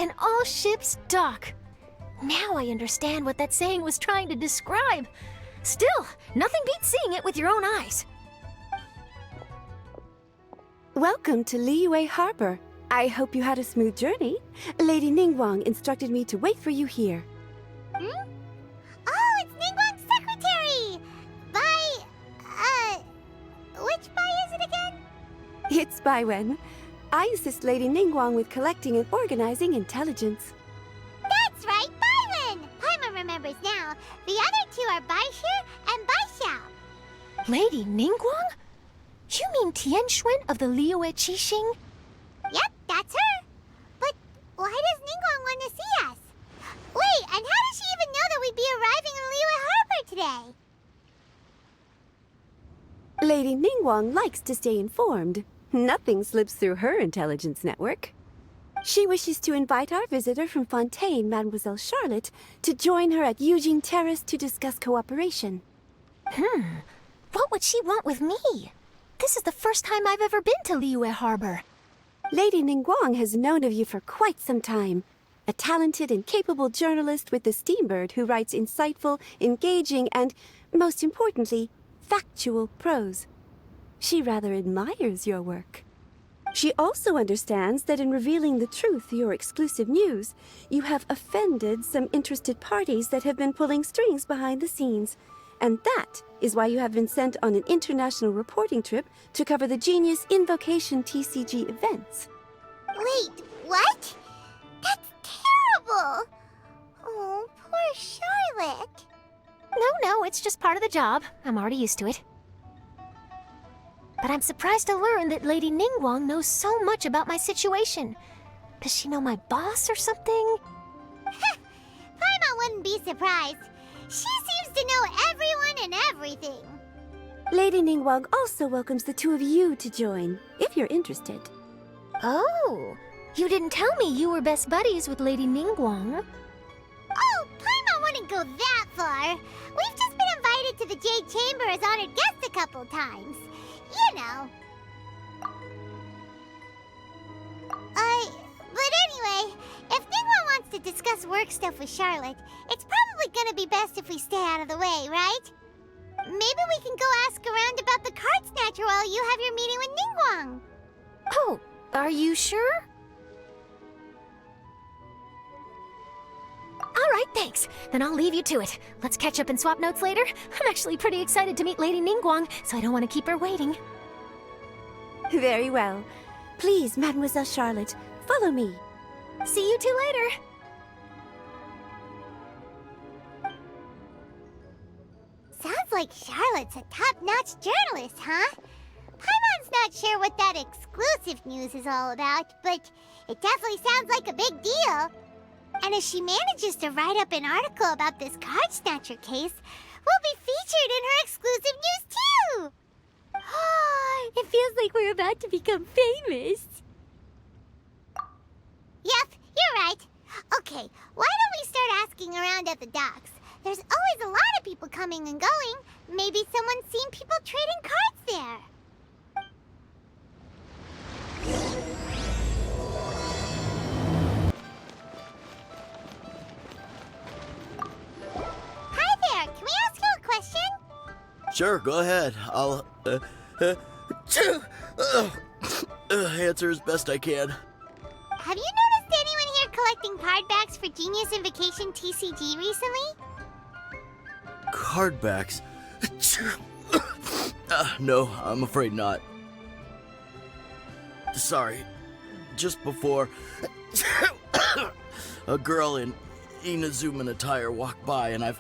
and all ships dock. Now I understand what that saying was trying to describe. Still, nothing beats seeing it with your own eyes. Welcome to Liyue Harbor. I hope you had a smooth journey. Lady Ningguang instructed me to wait for you here. Hmm? Oh, it's Ningguang's secretary! Which Bai is it again? It's Baiwen. I assist Lady Ningguang with collecting and organizing intelligence. That's right, Baiwen! Paimon remembers now. The other two are Baishir and Baishao. Lady Ningguang? You mean Tianxuan of the Liyue Qixing? Yep, that's her. But why does Ningguang want to see us? Wait, and how does she even know that we'd be arriving in Liyue Harbor today? Lady Ningguang likes to stay informed. Nothing slips through her intelligence network. She wishes to invite our visitor from Fontaine, Mademoiselle Charlotte, to join her at Eugene Terrace to discuss cooperation. What would she want with me? This is the first time I've ever been to Liyue Harbor. Lady Ningguang has known of you for quite some time. A talented and capable journalist with the Steambird who writes insightful, engaging, and, most importantly, factual prose. She rather admires your work. She also understands that in revealing the truth, your exclusive news, you have offended some interested parties that have been pulling strings behind the scenes. And that is why you have been sent on an international reporting trip to cover the Genius Invocation TCG events. Wait, what? That's terrible! Oh, poor Charlotte. No, it's just part of the job. I'm already used to it. But I'm surprised to learn that Lady Ningguang knows so much about my situation. Does she know my boss or something? Paimon wouldn't be surprised. She seems to know everyone and everything. Lady Ningguang also welcomes the two of you to join, if you're interested. Oh, you didn't tell me you were best buddies with Lady Ningguang. Oh, Paimon wouldn't go that far. We've just been invited to the Jade Chamber as honored guests a couple times. You know. But anyway, if Ningguang wants to discuss work stuff with Charlotte, it's probably gonna be best if we stay out of the way, right? Maybe we can go ask around about the card snatcher while you have your meeting with Ningguang. Oh, are you sure? All right, thanks. Then I'll leave you to it. Let's catch up and swap notes later. I'm actually pretty excited to meet Lady Ningguang, so I don't want to keep her waiting. Very well. Please, Mademoiselle Charlotte, follow me. See you two later. Sounds like Charlotte's a top-notch journalist, huh? Paimon's not sure what that exclusive news is all about, but it definitely sounds like a big deal. And if she manages to write up an article about this card snatcher case, we'll be featured in her exclusive news too! It feels like we're about to become famous. Yep, you're right. Okay, why don't we start asking around at the docks? There's always a lot of people coming and going. Maybe someone's seen people trading cards there. Hi there, can we ask you a question? Sure, go ahead. I'll, answer as best I can. Have you noticed anyone here collecting card backs for Genius Invocation TCG recently? Card backs? No, I'm afraid not. Sorry. Just before, a girl in Inazuman attire walked by and I've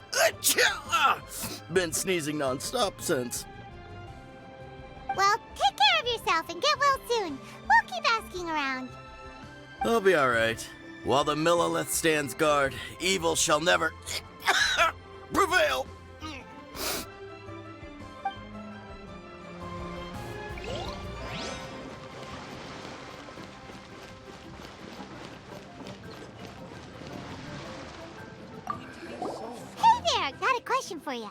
been sneezing non-stop since. Well, take care of yourself and get well soon. We'll keep asking around. I'll be alright. While the Millilith stands guard, evil shall never prevail. Hey there, got a question for you.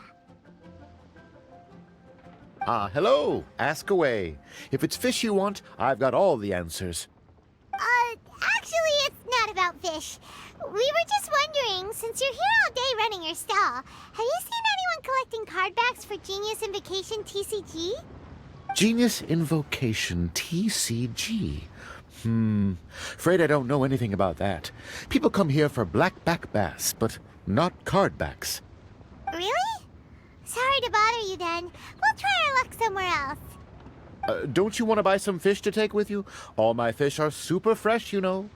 Hello. Ask away. If it's fish you want, I've got all the answers. Actually, it's not about fish. wish. We were just wondering, since you're here all day running your stall, have you seen anyone collecting card backs for Genius Invocation TCG? Genius Invocation TCG. Afraid I don't know anything about that. People come here for blackback bass, but not card backs. Really? Sorry to bother you then. We'll try our luck somewhere else. Don't you want to buy some fish to take with you? All my fish are super fresh, you know.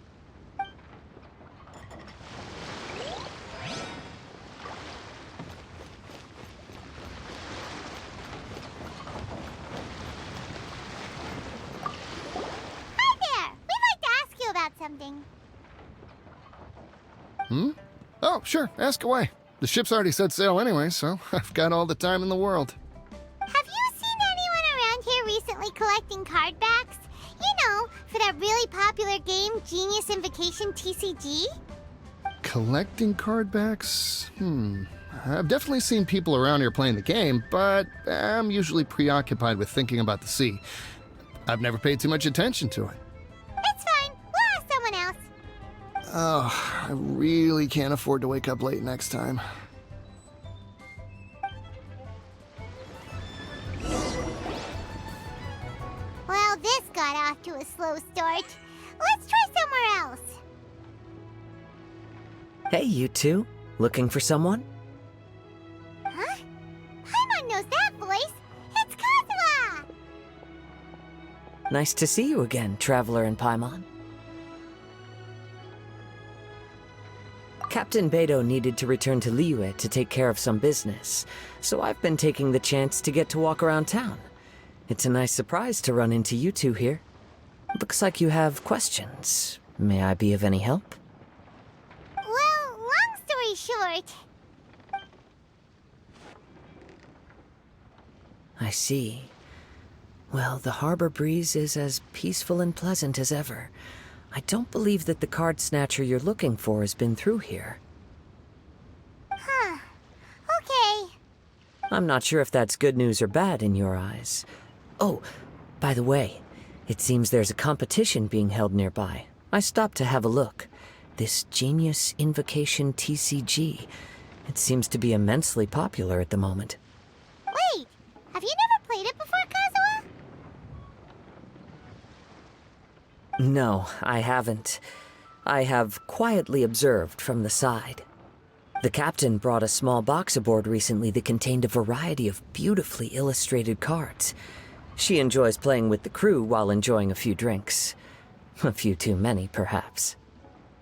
Hi there! We'd like to ask you about something. Oh, sure, ask away. The ship's already set sail anyway, so I've got all the time in the world. Have you seen anyone around here recently collecting card backs? You know, for that really popular game, Genius Invocation TCG? Collecting card backs? I've definitely seen people around here playing the game, but I'm usually preoccupied with thinking about the sea. I've never paid too much attention to it. It's fine. We'll ask someone else. Oh, I really can't afford to wake up late next time. Well, this got off to a slow start. Let's try somewhere else. Hey, you two. Looking for someone? Huh? Paimon knows that voice. It's Kazuha! Nice to see you again, Traveler and Paimon. Captain Beidou needed to return to Liyue to take care of some business, so I've been taking the chance to get to walk around town. It's a nice surprise to run into you two here. Looks like you have questions. May I be of any help? Well, long story short, I see. Well, the harbor breeze is as peaceful and pleasant as ever. I don't believe that the card snatcher you're looking for has been through here. huh. Okay. I'm not sure if that's good news or bad in your eyes. Oh, by the way, it seems there's a competition being held nearby. I stopped to have a look. This Genius Invocation TCG. It seems to be immensely popular at the moment. Wait, have you never played it before, Kazuha? No, I haven't. I have quietly observed from the side. The captain brought a small box aboard recently that contained a variety of beautifully illustrated cards. She enjoys playing with the crew while enjoying a few drinks. A few too many, perhaps.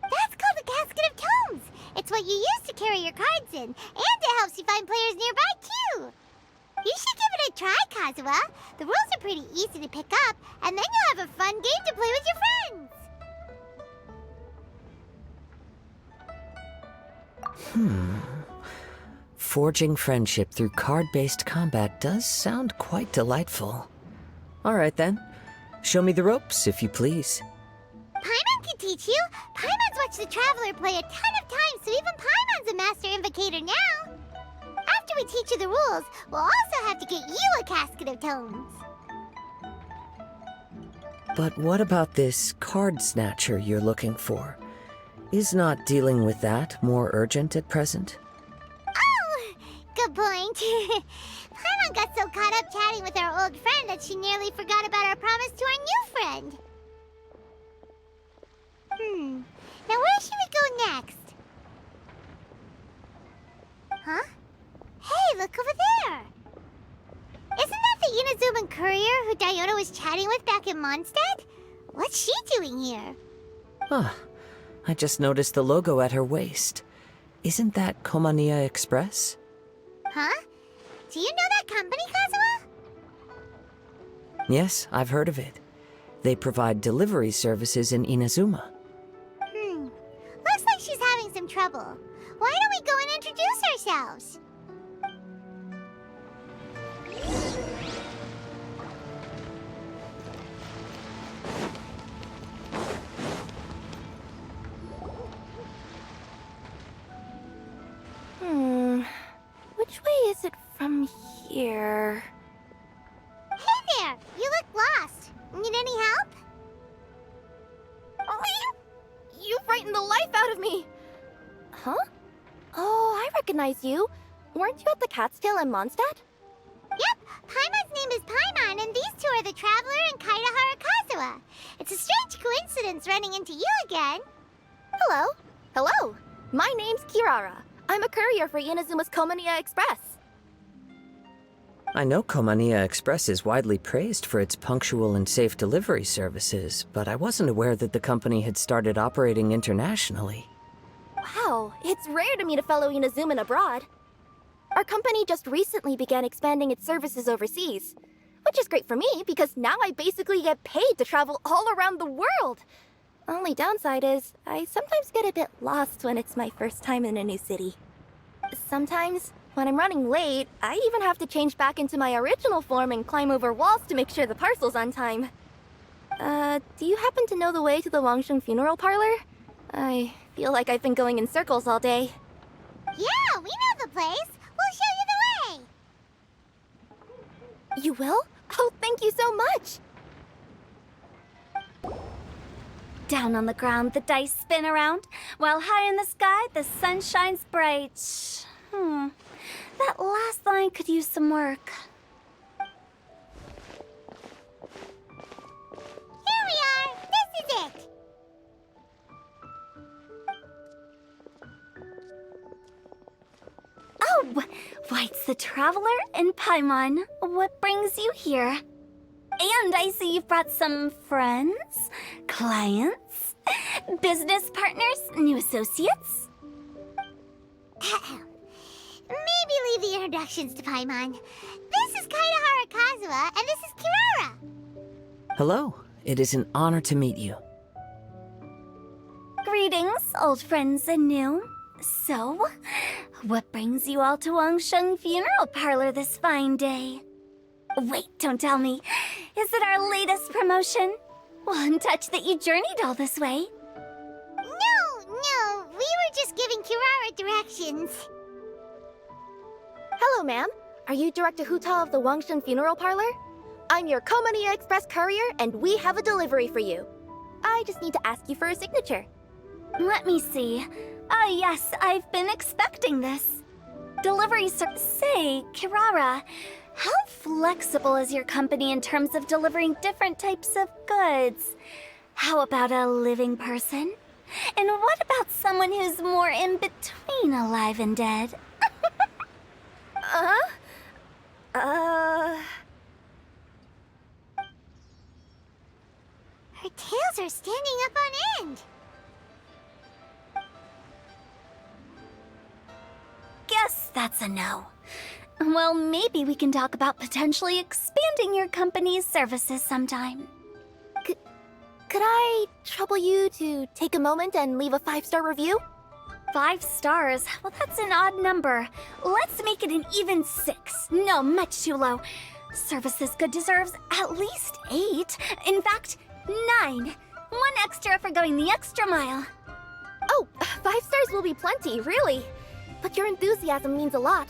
That's called the Casket of Tomes. It's what you use to carry your cards in, and it helps you find players nearby, too. You should give it a try, Kazuha. The rules are pretty easy to pick up, and then you'll have a fun game to play with your friends. Forging friendship through card-based combat does sound quite delightful. All right, then. Show me the ropes, if you please. Paimon can teach you. Paimon's watched the Traveler play a ton of times, so even Paimon's a master invocator now. After we teach you the rules, we'll also have to get you a Casket of Tomes. But what about this card snatcher you're looking for? Is not dealing with that more urgent at present? Oh, good point. Paimon got so caught up chatting with our old friend that she nearly forgot about our promise to our new friend. Now where should we go next? Huh? Hey, look over there! Isn't that the Inazuman courier who Diona was chatting with back in Mondstadt? What's she doing here? Huh. I just noticed the logo at her waist. Isn't that Komania Express? Huh? Do you know that company, Kazuha? Yes, I've heard of it. They provide delivery services in Inazuma. Looks like she's having some trouble. Why don't we go and introduce ourselves? Which way is it from here? Hey there! You look lost. Need any help? You frightened frightened the life out of me. Huh? Oh, I recognize you. Weren't you at the Cat's Tail in Mondstadt? Yep, Paimon's name is Paimon, and these two are the Traveler and Kaidahara Kazhua. It's a strange coincidence running into you again. Hello. Hello. My name's Kirara. I'm a courier for Inazuma's Komaniya Express. I know Komaniya Express is widely praised for its punctual and safe delivery services, but I wasn't aware that the company had started operating internationally. Wow, it's rare to meet a fellow Inazuman abroad. Our company just recently began expanding its services overseas, which is great for me because now I basically get paid to travel all around the world. Only downside is I sometimes get a bit lost when it's my first time in a new city. Sometimes, when I'm running late, I even have to change back into my original form and climb over walls to make sure the parcel's on time. Do you happen to know the way to the Wangsheng funeral parlor? I feel like I've been going in circles all day. Yeah, we know the place. We'll show you the way. You will? Oh, thank you so much! Down on the ground, the dice spin around, while high in the sky, the sun shines bright. That last line could use some work. Here we are. This is it. Oh, why, it's the Traveler and Paimon. What brings you here? And I see you've brought some friends, clients, business partners, new associates. Maybe leave the introductions to Paimon. This is Kaidahara Kazhua, and this is Kirara. Hello, it is an honor to meet you. Greetings, old friends and new. So, what brings you all to Wangsheng Funeral Parlor this fine day? Wait, don't tell me. Is it our latest promotion? One touch that you journeyed all this way. No, we were just giving Kirara directions. Hello, ma'am. Are you Director Huta of the Wangsheng Funeral Parlor? I'm your Komaniya Express courier, and we have a delivery for you. I just need to ask you for a signature. Let me see. Ah, yes, I've been expecting this. Delivery Say, Kirara, how flexible is your company in terms of delivering different types of goods? How about a living person? And what about someone who's more in between alive and dead? Her tails are standing up on end. Guess that's a no. Well, maybe we can talk about potentially expanding your company's services sometime. Could I trouble you to take a moment and leave a 5-star review? 5 stars? Well, that's an odd number. Let's make it an even 6. No, much too low. Service this good deserves at least 8. In fact, 9. 1 extra for going the extra mile. Oh, 5 stars will be plenty, really. But your enthusiasm means a lot.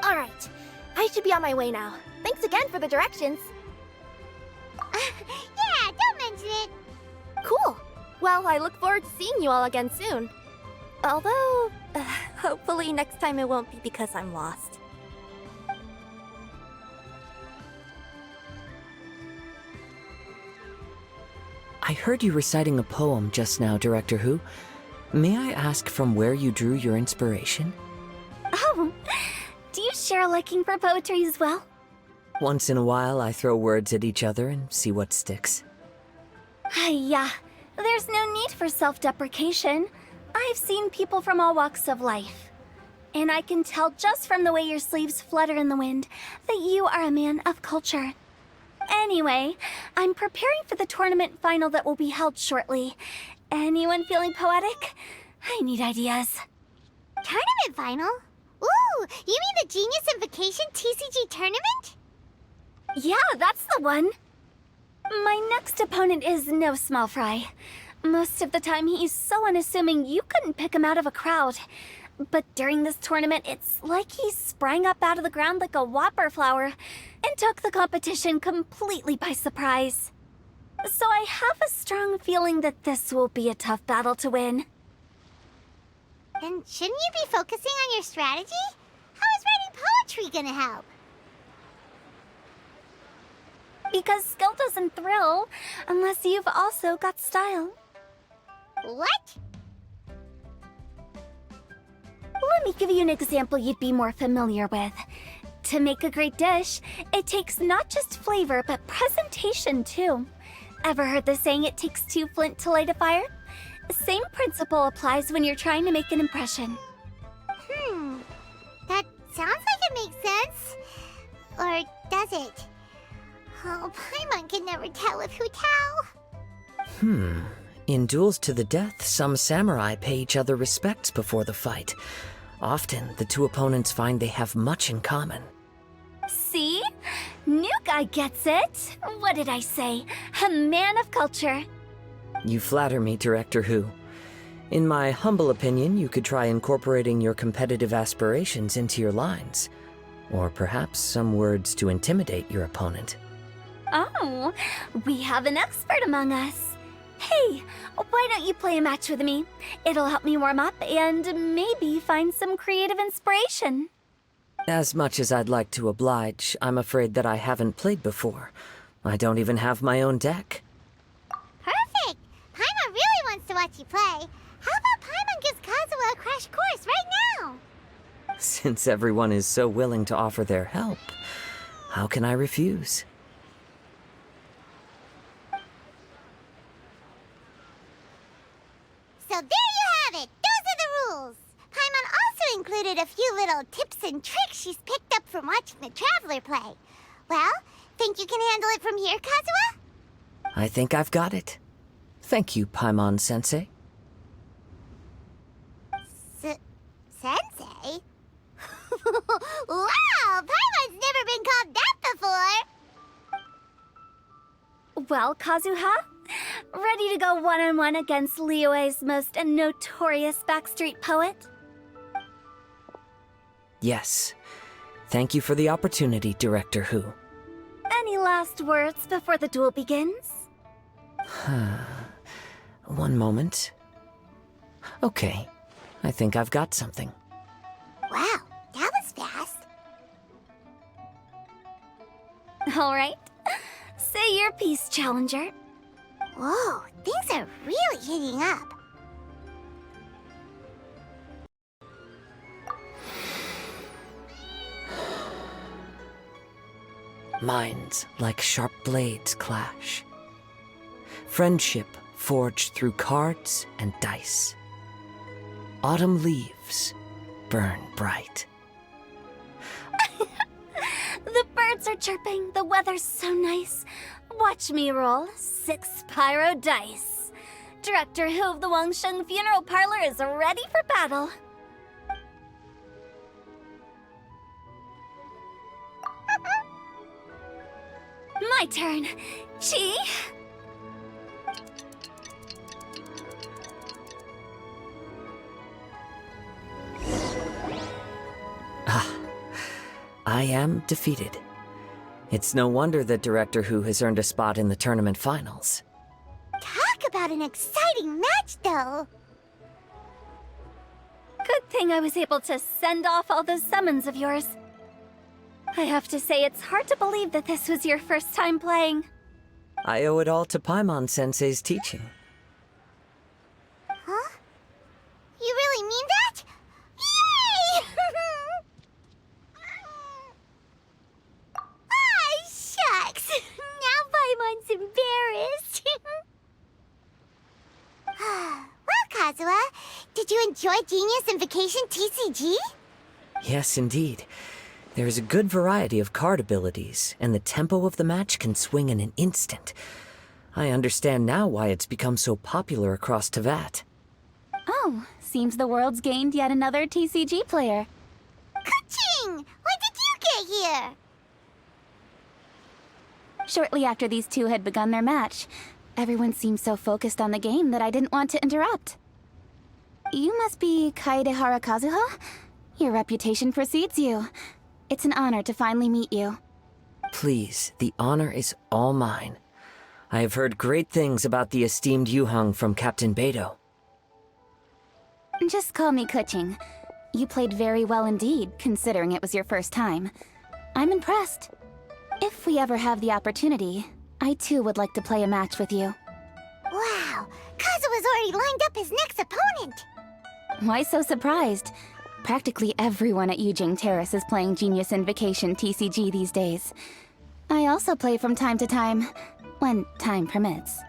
Alright, I should be on my way now. Thanks again for the directions. Yeah, don't mention it. Cool. Well, I look forward to seeing you all again soon. Although, hopefully next time it won't be because I'm lost. I heard you reciting a poem just now, Director Who. May I ask from where you drew your inspiration? Oh, do you share a liking for poetry as well? Once in a while, I throw words at each other and see what sticks. Yeah, there's no need for self-deprecation. I've seen people from all walks of life. And I can tell just from the way your sleeves flutter in the wind that you are a man of culture. Anyway, I'm preparing for the tournament final that will be held shortly. Anyone feeling poetic? I need ideas. Tournament final? Ooh, you mean the Genius Invocation TCG tournament? Yeah, that's the one. My next opponent is no small fry. Most of the time he's so unassuming you couldn't pick him out of a crowd. But during this tournament, it's like he sprang up out of the ground like a whopper flower and took the competition completely by surprise. So I have a strong feeling that this will be a tough battle to win. Then shouldn't you be focusing on your strategy? How is writing poetry gonna help? Because skill doesn't thrill unless you've also got style. What? Let me give you an example you'd be more familiar with. To make a great dish, it takes not just flavor, but presentation too. Ever heard the saying, it takes two flint to light a fire? Same principle applies when you're trying to make an impression. That sounds like it makes sense. Or does it? Oh, Paimon can never tell with Hu Tao. In duels to the death, some samurai pay each other respects before the fight. Often, the two opponents find they have much in common. See? New guy gets it. What did I say? A man of culture. You flatter me, Director Hu. In my humble opinion, you could try incorporating your competitive aspirations into your lines. Or perhaps some words to intimidate your opponent. Oh, we have an expert among us. Hey, why don't you play a match with me? It'll help me warm up and maybe find some creative inspiration. As much as I'd like to oblige, I'm afraid that I haven't played before. I don't even have my own deck. Perfect! Paimon really wants to watch you play. How about Paimon gives Kazuha a crash course right now? Since everyone is so willing to offer their help, how can I refuse? So there you have it! Those are the rules! Paimon also included a few little tips and tricks she's picked up from watching the Traveler play. Well, think you can handle it from here, Kazuha? I think I've got it. Thank you, Paimon-sensei. Sensei? Wow! Paimon's never been called that before! Well, Kazuha, ready to go one-on-one against Liyue's most notorious backstreet poet? Yes. Thank you for the opportunity, Director Hu. Any last words before the duel begins? One moment. Okay. I think I've got something. Wow, that was fast. All right. Say your piece, Challenger. Whoa, things are really heating up. Minds like sharp blades clash. Friendship forged through cards and dice. Autumn leaves burn bright. The birds are chirping, the weather's so nice. Watch me roll 6 pyro dice. Director Hu of the Wangsheng Funeral Parlor is ready for battle. My turn. Chi? I am defeated. It's no wonder that Director Hu has earned a spot in the tournament finals. Talk about an exciting match, though. Good thing I was able to send off all those summons of yours. I have to say, it's hard to believe that this was your first time playing. I owe it all to Paimon-sensei's teaching. Huh? You really mean that? Yay! Ah, shucks! Now Paimon's embarrassed. Well, Kazuha, did you enjoy Genius Invocation TCG? Yes, indeed. There is a good variety of card abilities, and the tempo of the match can swing in an instant. I understand now why it's become so popular across Teyvat. Oh, seems the world's gained yet another TCG player. Keqing! When did you get here? Shortly after these two had begun their match, everyone seemed so focused on the game that I didn't want to interrupt. You must be Kaedehara Kazuha? Your reputation precedes you. It's an honor to finally meet you. Please, the honor is all mine. I have heard great things about the esteemed Yuheng from Captain Beidou. Just call me keqing. You played very well indeed, considering it was your first time. I'm impressed. If we ever have the opportunity, I too would like to play a match with you. Wow, Kazuha's already lined up his next opponent. Why so surprised? Practically everyone at Yujing Terrace is playing Genius Invocation TCG these days. I also play from time to time, when time permits.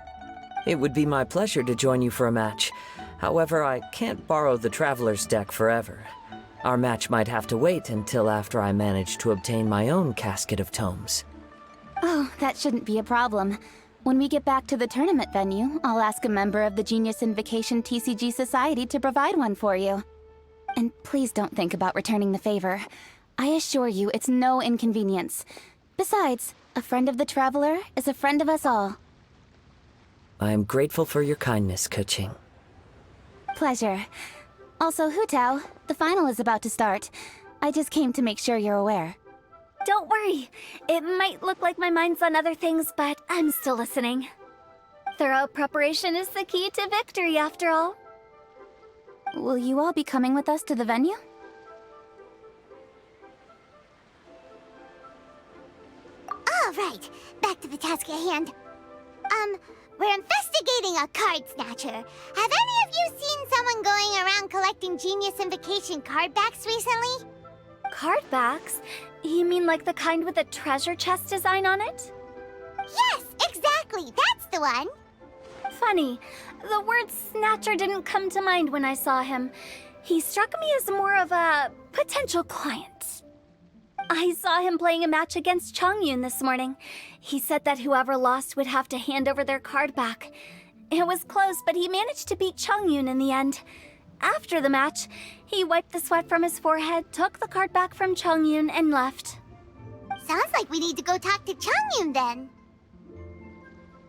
It would be my pleasure to join you for a match. However, I can't borrow the Traveler's deck forever. Our match might have to wait until after I manage to obtain my own casket of tomes. Oh, that shouldn't be a problem. When we get back to the tournament venue, I'll ask a member of the Genius Invocation TCG Society to provide one for you. And please don't think about returning the favor. I assure you it's no inconvenience. Besides, a friend of the Traveler is a friend of us all. I am grateful for your kindness, keqing. Pleasure. Also, Hu Tao, the final is about to start. I just came to make sure you're aware. Don't worry. It might look like my mind's on other things, but I'm still listening. Thorough preparation is the key to victory, after all. Will you all be coming with us to the venue? All right, back to the task at hand. We're investigating a card snatcher. Have any of you seen someone going around collecting Genius Invocation card backs recently? Card backs? You mean like the kind with a treasure chest design on it? Yes, exactly, that's the one. Funny, the word snatcher didn't come to mind when I saw him. He struck me as more of a potential client. I saw him playing a match against Chongyun this morning. He said that whoever lost would have to hand over their card back. It was close, but he managed to beat Chongyun in the end. After the match, he wiped the sweat from his forehead, took the card back from Chongyun, and left. Sounds like we need to go talk to Chongyun then.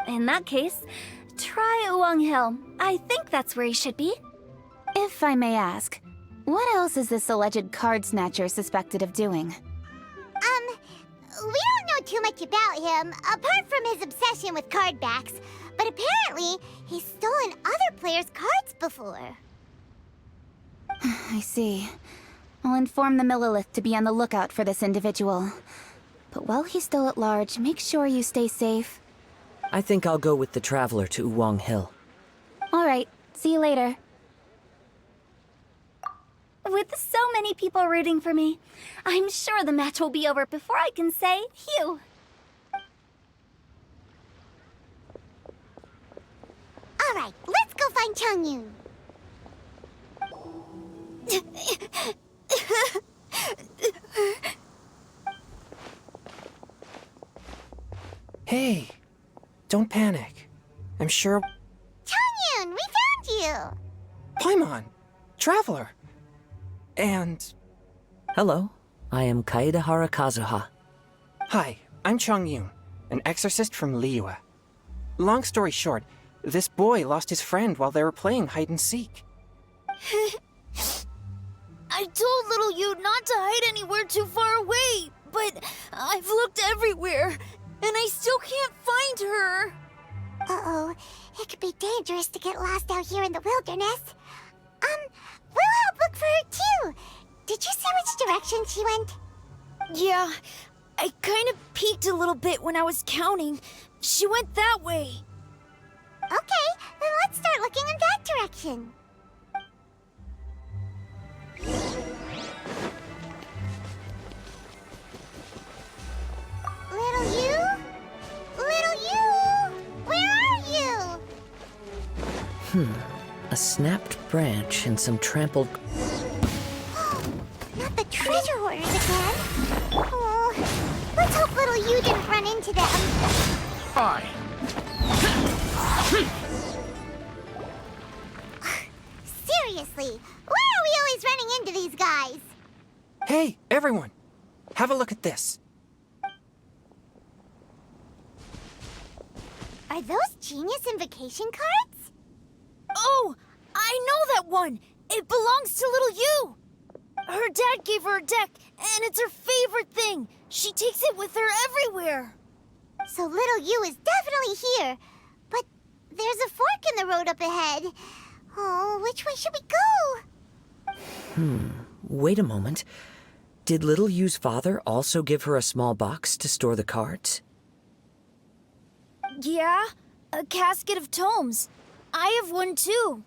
In that case, try Uwang Hill. I think that's where he should be. If I may ask, what else is this alleged card snatcher suspected of doing? We don't know too much about him, apart from his obsession with card backs. But apparently, he's stolen other players' cards before. I see. I'll inform the Millilith to be on the lookout for this individual. But while he's still at large, make sure you stay safe. I think I'll go with the Traveler to Uwang Hill. All right, see you later. With so many people rooting for me, I'm sure the match will be over before I can say phew. All right, let's go find Chongyun. Hey, don't panic. I'm sure... Chongyun, we found you! Paimon! Traveler! And... Hello, I am Kaedahara Kazuha. Hi, I'm Chongyun, an exorcist from Liyue. Long story short, this boy lost his friend while they were playing hide-and-seek. I told little Yu not to hide anywhere too far away, but I've looked everywhere, and I still can't find her. Uh-oh, it could be dangerous to get lost out here in the wilderness. We'll help look for her too. Did you see which direction she went? Yeah, I kind of peeked a little bit when I was counting. She went that way. Okay, then let's start looking in that direction. Little you? Little you? Where are you? A snapped branch and some trampled... Not the treasure hoarders again. Oh, let's hope little you didn't run into them. Fine. Seriously, why are we always running into these guys? Hey, everyone! Have a look at this. Are those Genius Invocation cards? Oh, I know that one. It belongs to little Yu. Her dad gave her a deck, and it's her favorite thing. She takes it with her everywhere. So little Yu is definitely here. But there's a fork in the road up ahead. Oh, which way should we go? Wait a moment. Did little Yu's father also give her a small box to store the cards? Yeah, a casket of tomes. I have one too.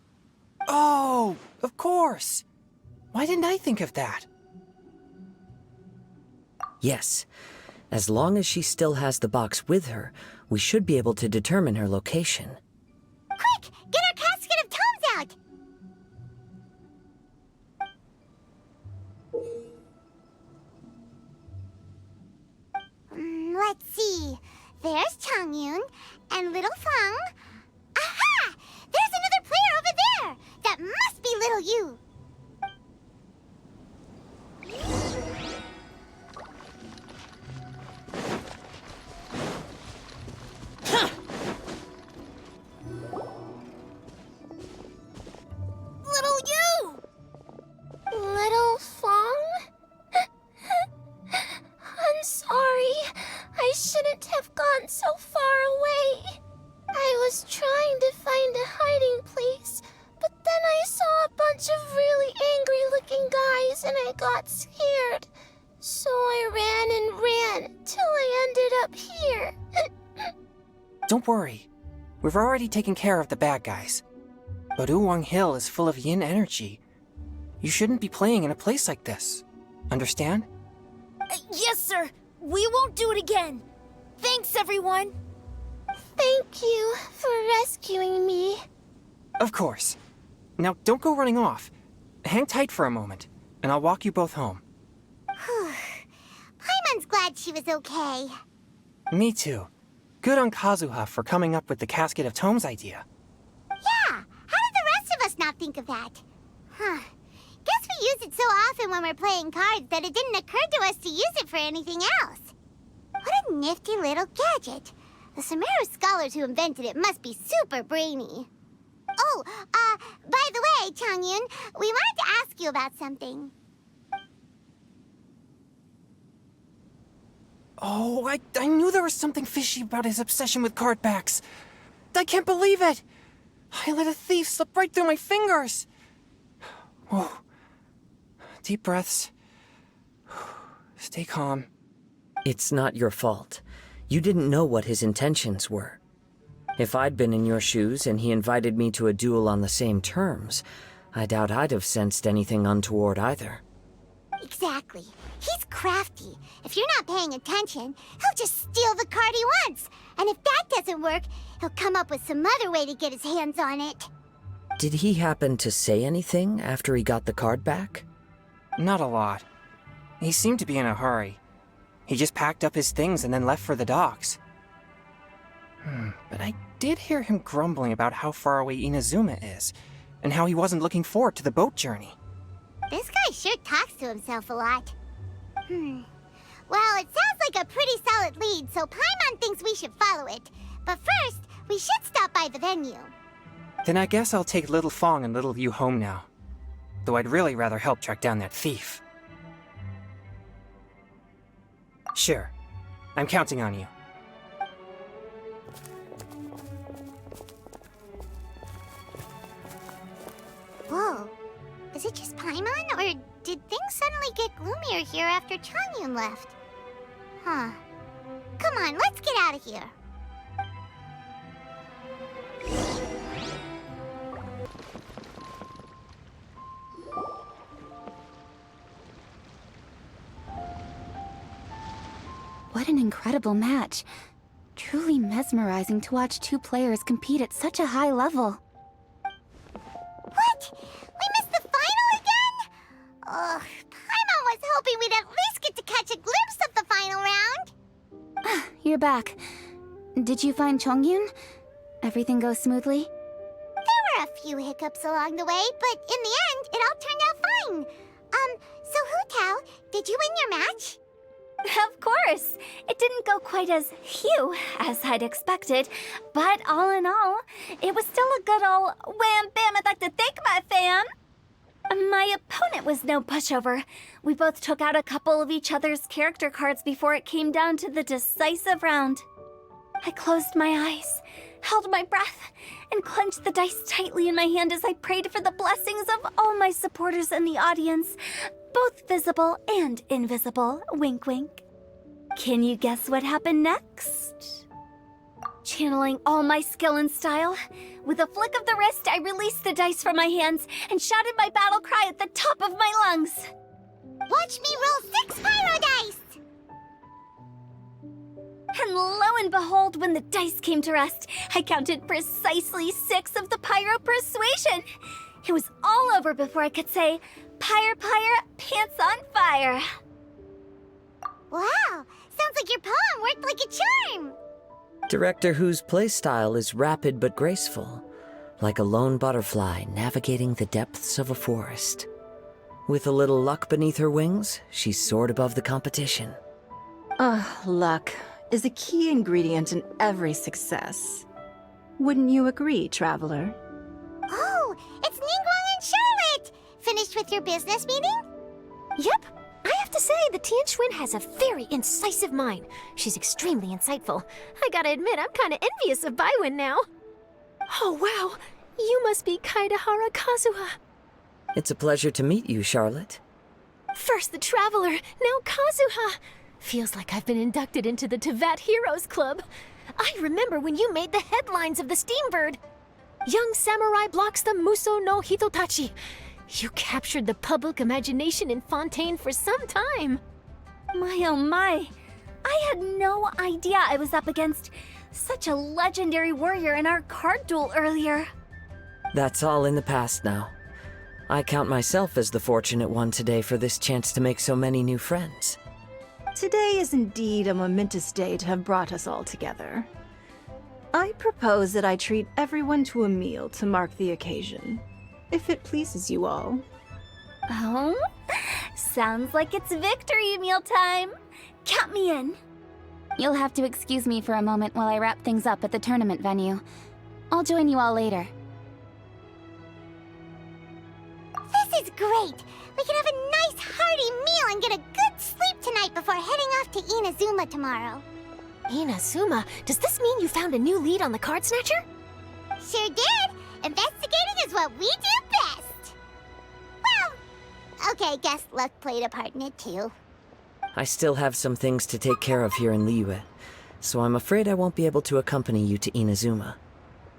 Oh, of course. Why didn't I think of that? Yes. As long as she still has the box with her, we should be able to determine her location. Quick, get our casket of tomes out! Let's see. There's Changyun and little Feng. Aha! There's another player over there! That must be little Yu. Little you! Little Fong? I'm sorry. I shouldn't have gone so far away. I was trying to find a hiding place, but then I saw a bunch of really angry-looking guys and I got scared. So I ran and ran till I ended up here. Don't worry. We've already taken care of the bad guys. But Uwang Hill is full of yin energy. You shouldn't be playing in a place like this. Understand? Yes, sir. We won't do it again. Thanks, everyone. Thank you for rescuing me. Of course. Now, don't go running off. Hang tight for a moment, and I'll walk you both home. Paimon's glad she was okay. Me too. Good on Kazuha for coming up with the Casket of Tomes idea. Yeah, how did the rest of us not think of that? Guess we use it so often when we're playing cards that it didn't occur to us to use it for anything else. What a nifty little gadget. The Sumeru scholars who invented it must be super brainy. Oh, by the way, Changyun, we wanted to ask you about something. Oh, I knew there was something fishy about his obsession with card backs. I can't believe it! I let a thief slip right through my fingers! Whoa. Deep breaths. Stay calm. It's not your fault. You didn't know what his intentions were. If I'd been in your shoes and he invited me to a duel on the same terms, I doubt I'd have sensed anything untoward either. Exactly. He's crafty. If you're not paying attention, he'll just steal the card he wants. And if that doesn't work, he'll come up with some other way to get his hands on it. Did he happen to say anything after he got the card back? Not a lot. He seemed to be in a hurry. He just packed up his things and then left for the docks. But I did hear him grumbling about how far away Inazuma is, and how he wasn't looking forward to the boat journey. This guy sure talks to himself a lot. Well, it sounds like a pretty solid lead, so Paimon thinks we should follow it. But first, we should stop by the venue. Then I guess I'll take little Fong and little Yu home now. Though I'd really rather help track down that thief. Sure. I'm counting on you. Whoa. Is it just Paimon, or did things suddenly get gloomier here after Changyun left? Come on, let's get out of here. What an incredible match. Truly mesmerizing to watch two players compete at such a high level. What? We missed the final again? Ugh, Paimon was hoping we'd at least get to catch a glimpse of the final round. You're back. Did you find Chongyun? Everything go smoothly? There were a few hiccups along the way, but in the end, it all turned out fine. So Hu Tao, did you win your match? Of course! It didn't go quite as phew as I'd expected, but all in all, it was still a good ol' wham bam I'd like to thank my fam! My opponent was no pushover. We both took out a couple of each other's character cards before it came down to the decisive round. I closed my eyes, held my breath, and clenched the dice tightly in my hand as I prayed for the blessings of all my supporters in the audience, both visible and invisible. Wink, wink. Can you guess what happened next? Channeling all my skill and style, with a flick of the wrist, I released the dice from my hands and shouted my battle cry at the top of my lungs. Watch me roll 6 pyro dice! And lo and behold, when the dice came to rest, I counted precisely 6 of the pyro persuasion. It was all over before I could say, "Pyre, pyre, pants on fire." Wow, sounds like your poem worked like a charm! Director Who's playstyle is rapid but graceful, like a lone butterfly navigating the depths of a forest. With a little luck beneath her wings, she soared above the competition. Luck is a key ingredient in every success. Wouldn't you agree, Traveler? Oh, it's Ningguang and Charlotte! Finished with your business meeting? Yep. I have to say, the Tianquan has a very incisive mind. She's extremely insightful. I gotta admit, I'm kinda envious of Baiwen now. Oh, wow. You must be Kaidahara Kazuha. It's a pleasure to meet you, Charlotte. First the Traveler, now Kazuha. Feels like I've been inducted into the Tevat Heroes Club. I remember when you made the headlines of the Steambird. Young samurai blocks the Muso no Hitotachi. You captured the public imagination in Fontaine for some time. My oh my. I had no idea I was up against such a legendary warrior in our card duel earlier. That's all in the past now. I count myself as the fortunate one today for this chance to make so many new friends. Today is indeed a momentous day to have brought us all together. I propose that I treat everyone to a meal to mark the occasion, if it pleases you all. Oh? Sounds like it's victory meal time. Count me in. You'll have to excuse me for a moment while I wrap things up at the tournament venue. I'll join you all later. This is great! We can have a nice hearty meal and get a good sleep tonight before heading off to Inazuma tomorrow. Inazuma? Does this mean you found a new lead on the Card Snatcher? Sure did! Investigating is what we do best! Well, okay, guess luck played a part in it too. I still have some things to take care of here in Liyue, so I'm afraid I won't be able to accompany you to Inazuma.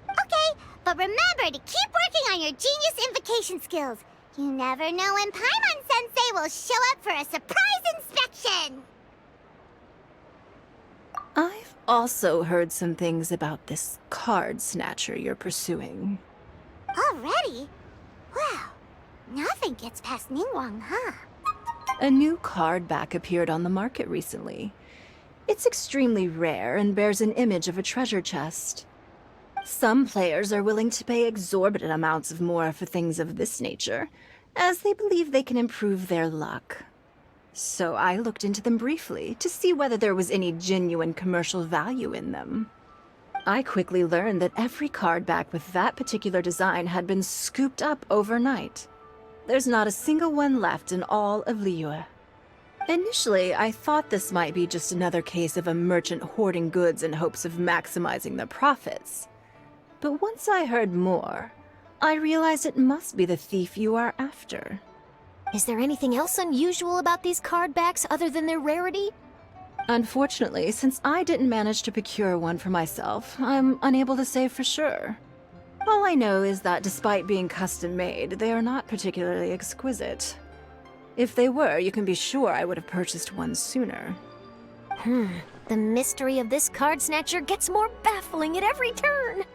Okay, but remember to keep working on your genius invocation skills. You never know when Paimon-sensei will show up for a surprise inspection! I've also heard some things about this card snatcher you're pursuing. Already? Wow, nothing gets past Ningguang, huh? A new card back appeared on the market recently. It's extremely rare and bears an image of a treasure chest. Some players are willing to pay exorbitant amounts of more for things of this nature, as they believe they can improve their luck. So I looked into them briefly to see whether there was any genuine commercial value in them. I quickly learned that every card back with that particular design had been scooped up overnight. There's not a single one left in all of Liyue. Initially, I thought this might be just another case of a merchant hoarding goods in hopes of maximizing their profits. But once I heard more, I realized it must be the thief you are after. Is there anything else unusual about these card backs other than their rarity? Unfortunately, since I didn't manage to procure one for myself, I'm unable to say for sure. All I know is that despite being custom-made, they are not particularly exquisite. If they were, you can be sure I would have purchased one sooner. The mystery of this card snatcher gets more baffling at every turn.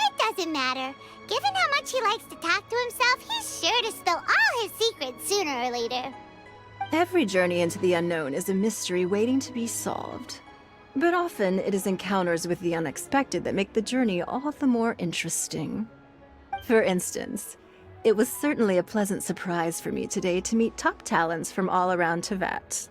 It doesn't matter. Given how much he likes to talk to himself, he's sure to spill all his secrets sooner or later. Every journey into the unknown is a mystery waiting to be solved. But often it is encounters with the unexpected that make the journey all the more interesting. For instance, it was certainly a pleasant surprise for me today to meet top talents from all around Tevat.